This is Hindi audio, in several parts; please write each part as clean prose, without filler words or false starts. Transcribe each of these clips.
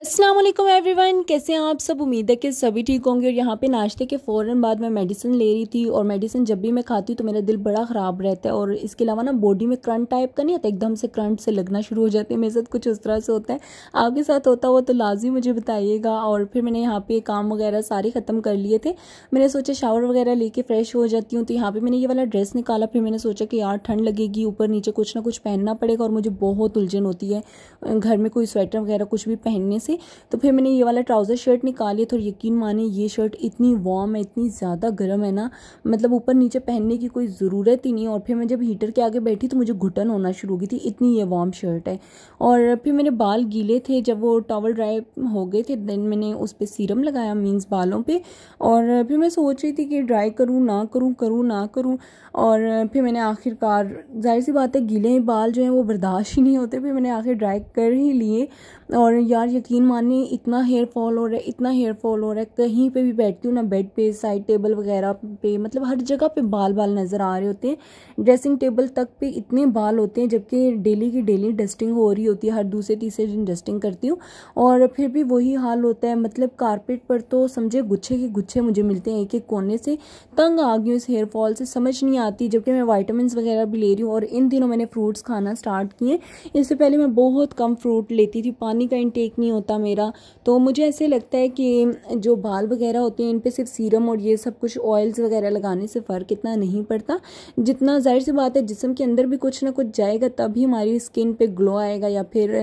अस्सलाम वालेकुम एवरीवन, कैसे हैं आप सब। उम्मीद है कि सभी ठीक होंगे। और यहाँ पे नाश्ते के फ़ौरन बाद मैं मेडिसिन ले रही थी, और मेडिसिन जब भी मैं खाती हूँ तो मेरा दिल बड़ा ख़राब रहता है, और इसके अलावा ना बॉडी में करंट टाइप का नहीं होता, एकदम से करंट से लगना शुरू हो जाते हैं। मेरे साथ कुछ उस तरह से होता है। आपके साथ होता हो तो लाजमी मुझे बताइएगा। और फिर मैंने यहाँ पे काम वगैरह सारे ख़त्म कर लिए थे। मैंने सोचा शावर वगैरह लेके फ़्रेश हो जाती हूँ, तो यहाँ पर मैंने ये वाला ड्रेस निकाला। फिर मैंने सोचा कि यार ठंड लगेगी, ऊपर नीचे कुछ ना कुछ पहनना पड़ेगा, और मुझे बहुत उलझन होती है घर में कोई स्वेटर वगैरह कुछ भी पहनने से। तो फिर मैंने ये वाला ट्राउज़र शर्ट निकाली, तो यकीन माने ये शर्ट इतनी वार्म है, इतनी ज़्यादा गर्म है ना, मतलब ऊपर नीचे पहनने की कोई ज़रूरत ही नहीं। और फिर मैं जब हीटर के आगे बैठी तो मुझे घुटन होना शुरू हो गई थी, इतनी ये वार्म शर्ट है। और फिर मेरे बाल गीले थे, जब वो टॉवल ड्राई हो गए थे देन मैंने उस पर सीरम लगाया, मीन्स बालों पे। और फिर मैं सोच रही थी कि ड्राई करूँ ना करूँ, करूँ ना करूँ। और फिर मैंने आखिरकार, जाहिर सी बात है गीले बाल जो हैं वो बर्दाश्त ही नहीं होते, फिर मैंने आखिर ड्राई कर ही लिए। और यार यकीन मानिए इतना हेयर फॉल हो रहा है, इतना हेयर फॉल हो रहा है, कहीं पे भी बैठती हूँ ना, बेड पे, साइड टेबल वगैरह पे, मतलब हर जगह पे बाल बाल नज़र आ रहे होते हैं। ड्रेसिंग टेबल तक पे इतने बाल होते हैं, जबकि डेली की डेली डस्टिंग हो रही होती है, हर दूसरे तीसरे दिन डस्टिंग करती हूँ, और फिर भी वही हाल होता है। मतलब कारपेट पर तो समझे गुच्छे के गुच्छे मुझे मिलते हैं एक एक कोने से। तंग आ गई हूँ इस हेयर फॉल से, समझ नहीं आती। जबकि मैं वाइटामिन वगैरह भी ले रही हूँ, और इन दिनों मैंने फ्रूट्स खाना स्टार्ट किए। इससे पहले मैं बहुत कम फ्रूट लेती थी, पानी का इंटेक नहीं होता मेरा। तो मुझे ऐसे लगता है कि जो बाल वगैरह होते हैं इन पे सिर्फ सीरम और ये सब कुछ ऑयल्स वगैरह लगाने से फ़र्क इतना नहीं पड़ता, जितना जाहिर सी बात है जिस्म के अंदर भी कुछ ना कुछ जाएगा तभी हमारी स्किन पे ग्लो आएगा, या फिर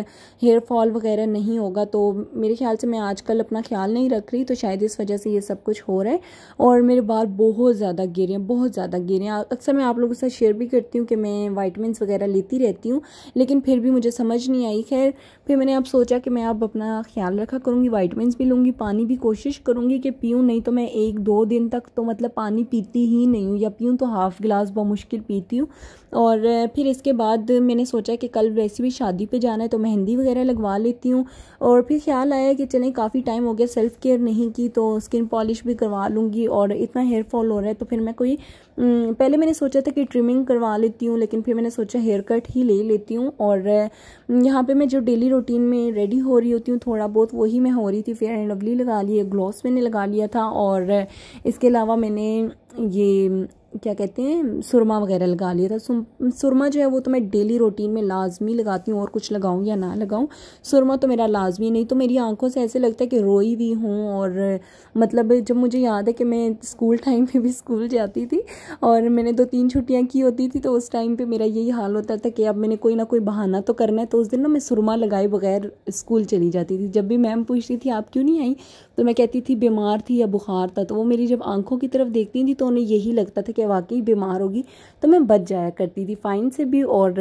हेयर फॉल वगैरह नहीं होगा। तो मेरे ख्याल से मैं आजकल अपना ख्याल नहीं रख रही, तो शायद इस वजह से ये सब कुछ हो रहा है। और मेरे बाल बहुत ज़्यादा गिरे हैं, बहुत ज़्यादा गिरे हैं। अक्सर मैं आप लोगों के साथ शेयर भी करती हूँ कि मैं वाइटामिन वगैरह लेती रहती हूँ, लेकिन फिर भी मुझे समझ नहीं आई। खैर फिर मैंने अब सोचा कि मैं अब अपना ख्याल रखा करूँगी, वाइटामिन भी लूँगी, पानी भी कोशिश करूँगी कि पीऊँ, नहीं तो मैं 1-2 दिन तक तो मतलब पानी पीती ही नहीं हूँ, या पीऊँ तो हाफ़ गिलास बहुत मुश्किल पीती हूँ। और फिर इसके बाद मैंने सोचा कि कल वैसे भी शादी पे जाना है तो मेहंदी वगैरह लगवा लेती हूँ। और फिर ख्याल आया कि चलें काफ़ी टाइम हो गया सेल्फ़ केयर नहीं की, तो स्किन पॉलिश भी करवा लूँगी। और इतना हेयर फॉल हो रहा है तो फिर मैं कोई पहले मैंने सोचा था कि ट्रिमिंग करवा लेती हूँ, लेकिन फिर मैंने सोचा हेयर कट ही ले लेती हूँ। और यहाँ पे मैं जो डेली रूटीन में रेडी हो रही होती हूँ थोड़ा बहुत वही मैं हो रही थी। फेयर एंड लवली लगा लिए, ग्लॉस मैंने लगा लिया था, और इसके अलावा मैंने ये क्या कहते हैं सुरमा वगैरह लगा लिया था। सुरमा जो है वो तो मैं डेली रूटीन में लाजमी लगाती हूँ, और कुछ लगाऊँ या ना लगाऊँ, सुरमा तो मेरा लाजमी। नहीं तो मेरी आंखों से ऐसे लगता है कि रोई हुई हूँ। और मतलब जब मुझे याद है कि मैं स्कूल टाइम पे भी स्कूल जाती थी, और मैंने 2-3 छुट्टियाँ की होती थी, तो उस टाइम पे मेरा यही हाल होता था कि अब मैंने कोई ना कोई बहाना तो करना है। तो उस दिन ना मैं सुरमा लगाए बगैर स्कूल चली जाती थी। जब भी मैम पूछती थी आप क्यों नहीं आई, तो मैं कहती थी बीमार थी या बुखार था। तो वो मेरी जब आंखों की तरफ देखती थी तो उन्हें यही लगता था कि वाकई बीमार होगी, तो मैं बच जाया करती थी फ़ाइन से भी और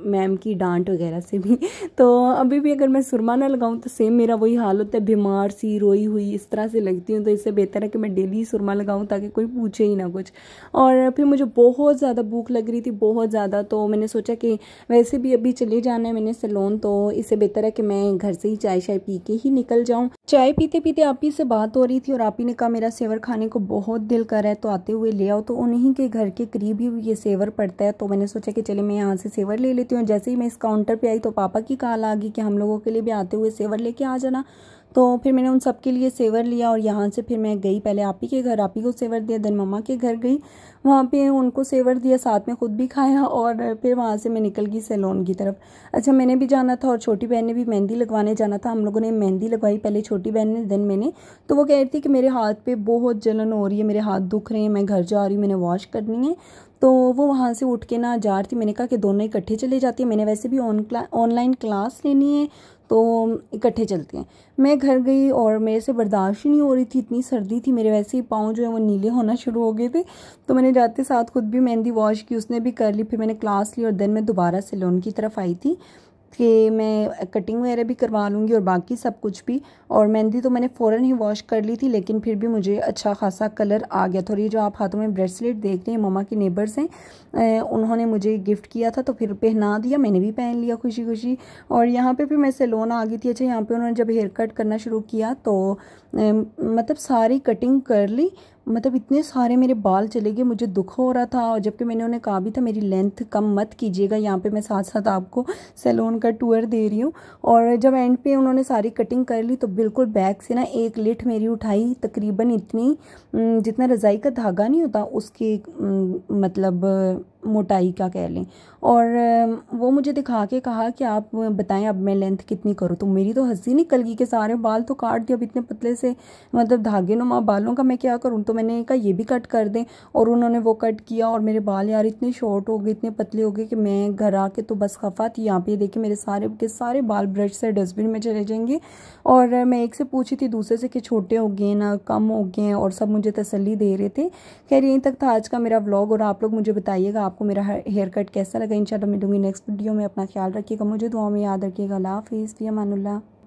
मैम की डांट वगैरह से भी। तो अभी भी अगर मैं सुरमा ना लगाऊं तो सेम मेरा वही हाल होता है, बीमार सी रोई हुई इस तरह से लगती हूँ। तो इससे बेहतर है कि मैं डेली सुरमा लगाऊं ताकि कोई पूछे ही ना कुछ। और फिर मुझे बहुत ज़्यादा भूख लग रही थी, बहुत ज़्यादा। तो मैंने सोचा कि वैसे भी अभी चले जाना है मैंने सैलून, तो इससे बेहतर है कि मैं घर से ही चाय शाय पी के ही निकल जाऊँ। चाय पीते पीते आप ही से बात हो रही थी, और आप ही ने कहा मेरा सेवर खाने को बहुत दिल कर रहा है, तो आते हुए ले आओ। तो उन्हीं के घर के करीब ही ये सेवर पड़ता है, तो मैंने सोचा कि चले मैं यहाँ से सेवर ले लेती हूँ। जैसे ही मैं इस काउंटर पे आई तो पापा की कॉल आ गई कि हम लोगों के लिए भी आते हुए सेवर लेके आ जाना। तो फिर मैंने उन सब के लिए सेवर लिया, और यहाँ से फिर मैं गई पहले आप ही के घर, आप ही को सेवर दिया, देन मम्मा के घर गई, वहाँ पे उनको सेवर दिया, साथ में खुद भी खाया, और फिर वहाँ से मैं निकल गई सैलून की तरफ। अच्छा मैंने भी जाना था, और छोटी बहन ने भी मेहंदी लगवाने जाना था। हम लोगों ने मेहंदी लगवाई, पहले छोटी बहन ने देन मैंने। तो वो कह रही थी कि मेरे हाथ पे बहुत जलन हो रही है, मेरे हाथ दुख रहे हैं, मैं घर जा रही हूँ, मैंने वॉश करनी है। तो वो वहाँ से उठ के ना जा रही थी, मैंने कहा कि दोनों इकट्ठे चले जाते हैं, मैंने वैसे भी ऑनलाइन क्लास लेनी है, तो इकट्ठे चलते हैं। मैं घर गई और मेरे से बर्दाश्त ही नहीं हो रही थी, इतनी सर्दी थी, मेरे वैसे ही पाँव जो है वो नीले होना शुरू हो गए थे। तो मैंने जाते साथ खुद भी मेहंदी वॉश की, उसने भी कर ली, फिर मैंने क्लास ली, और देन मैं दोबारा सैलून की तरफ आई थी कि मैं कटिंग वगैरह भी करवा लूँगी और बाकी सब कुछ भी। और मेहंदी तो मैंने फ़ौरन ही वॉश कर ली थी, लेकिन फिर भी मुझे अच्छा खासा कलर आ गया था। और ये जो आप हाथों में ब्रेसलेट देख रहे हैं मम्मा के नेबर्स हैं, उन्होंने मुझे गिफ्ट किया था, तो फिर पहना दिया, मैंने भी पहन लिया खुशी खुशी। और यहाँ पे भी मैं सैलून आ गई थी। अच्छा यहाँ पे उन्होंने जब हेयर कट करना शुरू किया तो मतलब सारी कटिंग कर ली, मतलब इतने सारे मेरे बाल चले गए, मुझे दुख हो रहा था। और जबकि मैंने उन्हें कहा भी था मेरी लेंथ कम मत कीजिएगा, यहाँ पे मैं साथ साथ आपको सैलून का टूर दे रही हूँ। और जब एंड पे उन्होंने सारी कटिंग कर ली तो बिल्कुल बैक से ना एक लिट मेरी उठाई, तकरीबन इतनी जितना रज़ाई का धागा नहीं होता उसके मतलब मोटाई का कह लें। और वो मुझे दिखा के कहा कि आप बताएं अब मैं लेंथ कितनी करूँ। तो मेरी तो हंसी निकल गई कि सारे बाल तो काट दिए, अब इतने पतले से मतलब धागे नुमा बालों का मैं क्या करूँ। तो मैंने कहा ये भी कट कर दें, और उन्होंने वो कट किया। और मेरे बाल यार इतने शॉर्ट हो गए, इतने पतले हो गए कि मैं घर आके तो बस खफा थी। यहाँ पे देखिए मेरे सारे के सारे बाल ब्रश से डस्टबिन में चले जाएंगे। और मैं एक से पूछी थी दूसरे से कि छोटे हो गए ना, कम हो गए हैं, और सब मुझे तसल्ली दे रहे थे। खैर यहीं तक था आज का मेरा व्लॉग, और आप लोग मुझे बताइएगा आपको मेरा हेयर कट कैसा लगा। इंशाल्लाह मिलूंगी नेक्स्ट वीडियो में। अपना ख्याल रखिएगा, मुझे दुआ में याद रखिएगा। अल्लाह हाफिज़, फ़ी अमानुल्लाह।